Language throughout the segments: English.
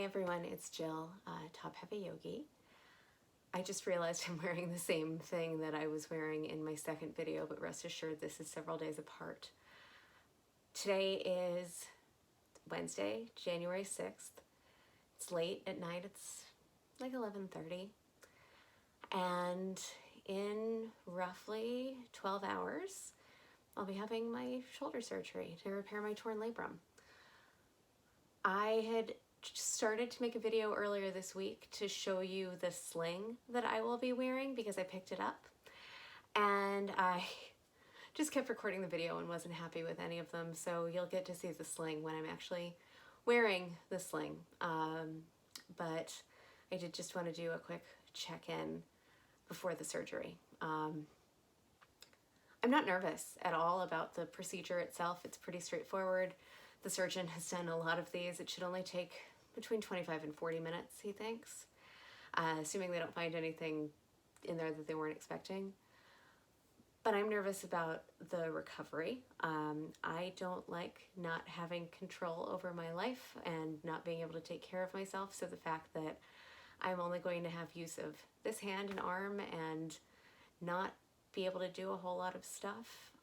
everyone, it's Jill, Top Heavy Yogi. I just realized I'm wearing the same thing that I was wearing in my second video, but rest assured this is several days apart. Today is Wednesday, January 6th. It's late at night, it's like 11:30. And in roughly 12 hours, I'll be having my shoulder surgery to repair my torn labrum. I had started to make a video earlier this week to show you the sling that I will be wearing because I picked it up, and I just kept recording the video and wasn't happy with any of them, so you'll get to see the sling when I'm actually wearing the sling. But I did just want to do a quick check-in before the surgery. I'm not nervous at all about the procedure itself. It's pretty straightforward. The surgeon has done a lot of these. It should only take between 25 and 40 minutes, he thinks, assuming they don't find anything in there that they weren't expecting. But I'm nervous about the recovery. I don't like not having control over my life and not being able to take care of myself. So the fact that I'm only going to have use of this hand and arm and not be able to do a whole lot of stuff,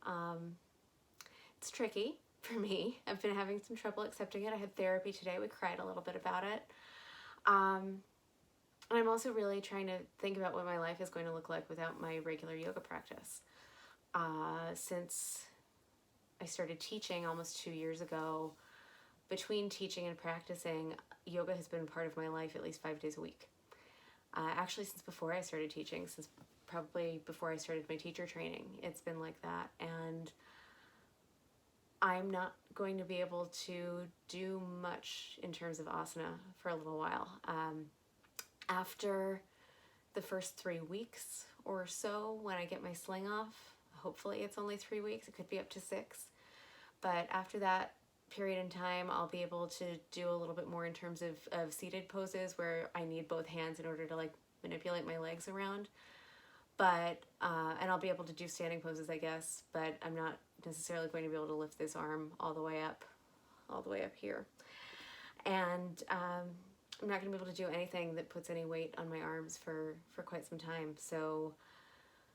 it's tricky for me. I've been having some trouble accepting it. I had therapy today. We cried a little bit about it. And I'm also really trying to think about what my life is going to look like without my regular yoga practice. Since I started teaching almost 2 years ago, between teaching and practicing, yoga has been part of my life at least 5 days a week. Actually, since before I started teaching, since probably before I started my teacher training, it's been like that. And I'm not going to be able to do much in terms of asana for a little while. After the first 3 weeks or so, when I get my sling off, hopefully it's only 3 weeks, it could be up to 6. But after that period in time, I'll be able to do a little bit more in terms of seated poses where I need both hands in order to like manipulate my legs around. But, and I'll be able to do standing poses, I guess, but I'm not necessarily going to be able to lift this arm all the way up here. And I'm not going to be able to do anything that puts any weight on my arms for quite some time. So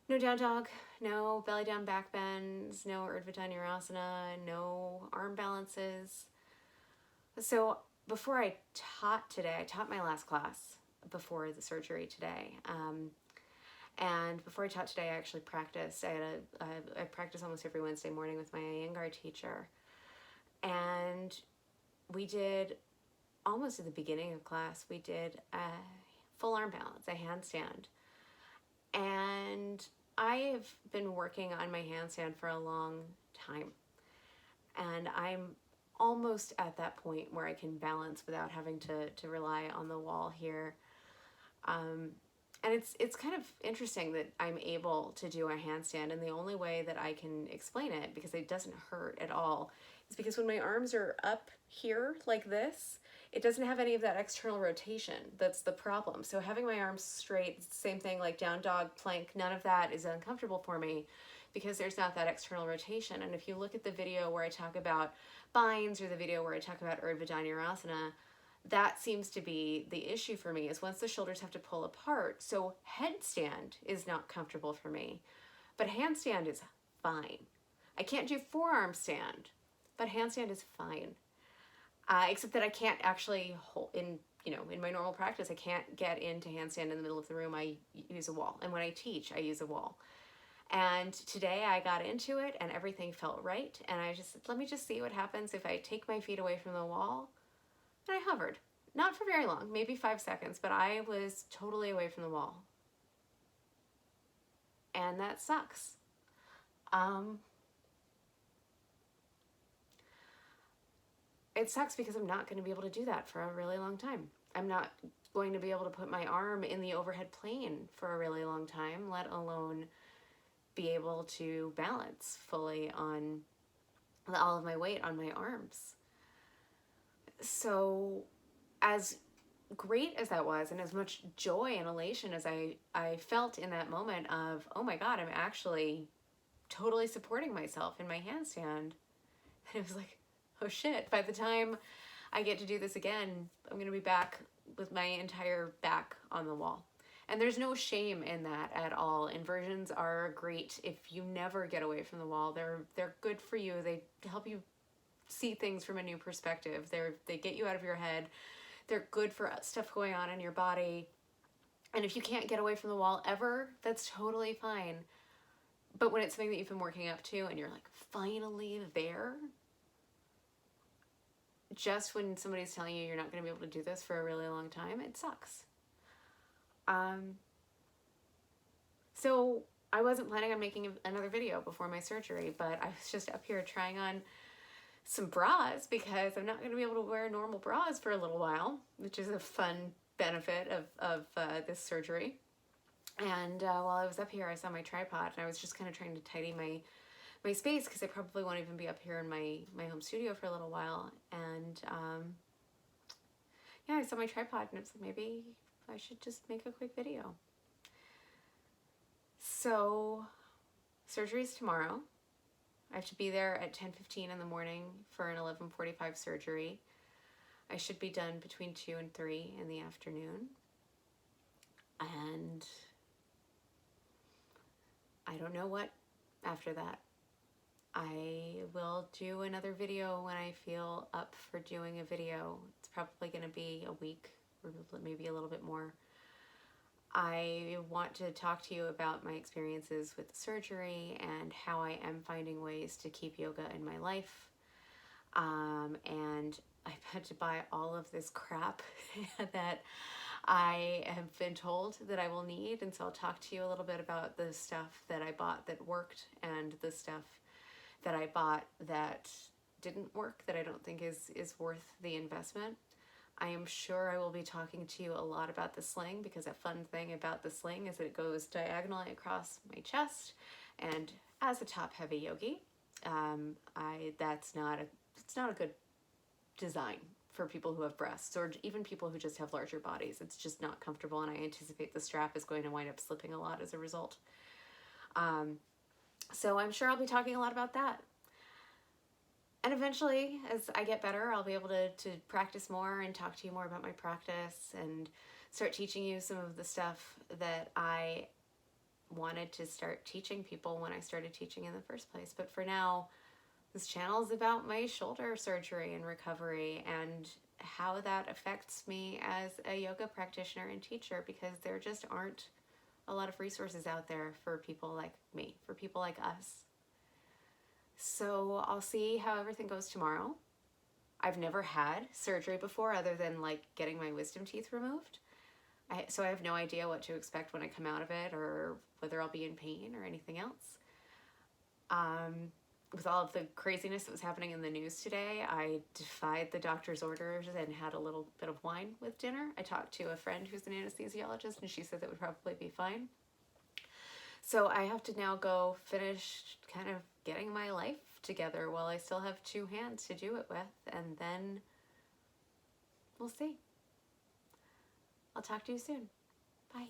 no down dog, no belly down back bends, no Urdhva Dhanurasana, no arm balances. So before I taught today, I taught my last class before the surgery today. And before I taught today, I actually practiced. I practice almost every Wednesday morning with my Iyengar teacher. And we did, almost at the beginning of class, we did a full arm balance, a handstand. And I have been working on my handstand for a long time. And I'm almost at that point where I can balance without having to rely on the wall here. And it's kind of interesting that I'm able to do a handstand, and the only way that I can explain it, because it doesn't hurt at all, is because when my arms are up here like this, it doesn't have any of that external rotation. That's the problem. So having my arms straight, same thing like down dog, plank, none of that is uncomfortable for me because there's not that external rotation. And if you look at the video where I talk about binds or the video where I talk about Urdhva Dhanurasana, that seems to be the issue for me, is once the shoulders have to pull apart. So headstand is not comfortable for me, but handstand is fine. I can't do forearm stand, but handstand is fine. Except that I can't actually hold in my normal practice, I can't get into handstand in the middle of the room. I use a wall. And when I teach, I use a wall. And today I got into it and everything felt right. And I just said, let me just see what happens if I take my feet away from the wall. And I hovered, not for very long, maybe 5 seconds, but I was totally away from the wall. And that sucks. It sucks because I'm not going to be able to do that for a really long time. I'm not going to be able to put my arm in the overhead plane for a really long time, let alone be able to balance fully on all of my weight on my arms. So as great as that was, and as much joy and elation as I felt in that moment of, oh my God, I'm actually totally supporting myself in my handstand, and it was like, oh shit, by the time I get to do this again, I'm going to be back with my entire back on the wall. And there's no shame in that at all. Inversions are great if you never get away from the wall. They're good for you. They help you see things from a new perspective. They get you out of your head. They're good for stuff going on in your body. And if you can't get away from the wall ever, that's totally fine. But when it's something that you've been working up to and you're like finally there, just when somebody's telling you you're not going to be able to do this for a really long time, it sucks. So I wasn't planning on making another video before my surgery, but I was just up here trying on some bras because I'm not going to be able to wear normal bras for a little while, which is a fun benefit of this surgery. And while I was up here, I saw my tripod, and I was just kind of trying to tidy my space because I probably won't even be up here in my home studio for a little while. And yeah, I saw my tripod, and it's like, maybe I should just make a quick video. So surgery's tomorrow. I have to be there at 10:15 in the morning for an 11:45 surgery. I should be done between 2 and 3 in the afternoon. And I don't know what after that. I will do another video when I feel up for doing a video. It's probably going to be a week or maybe a little bit more. I want to talk to you about my experiences with the surgery and how I am finding ways to keep yoga in my life. And I've had to buy all of this crap that I have been told that I will need. And so I'll talk to you a little bit about the stuff that I bought that worked and the stuff that I bought that didn't work, that I don't think is worth the investment. I am sure I will be talking to you a lot about the sling, because a fun thing about the sling is that it goes diagonally across my chest, and as a top-heavy yogi, it's not a good design for people who have breasts, or even people who just have larger bodies. It's just not comfortable, and I anticipate the strap is going to wind up slipping a lot as a result. So I'm sure I'll be talking a lot about that. And eventually, as I get better, I'll be able to practice more and talk to you more about my practice and start teaching you some of the stuff that I wanted to start teaching people when I started teaching in the first place. But for now, this channel is about my shoulder surgery and recovery and how that affects me as a yoga practitioner and teacher, because there just aren't a lot of resources out there for people like me, for people like us. So I'll see how everything goes tomorrow. I've never had surgery before other than like getting my wisdom teeth removed. So I have no idea what to expect when I come out of it, or whether I'll be in pain or anything else. With all of the craziness that was happening in the news today, I defied the doctor's orders and had a little bit of wine with dinner. I talked to a friend who's an anesthesiologist, and she said that would probably be fine. So I have to now go finish kind of getting my life together while I still have 2 hands to do it with, and then we'll see. I'll talk to you soon. Bye.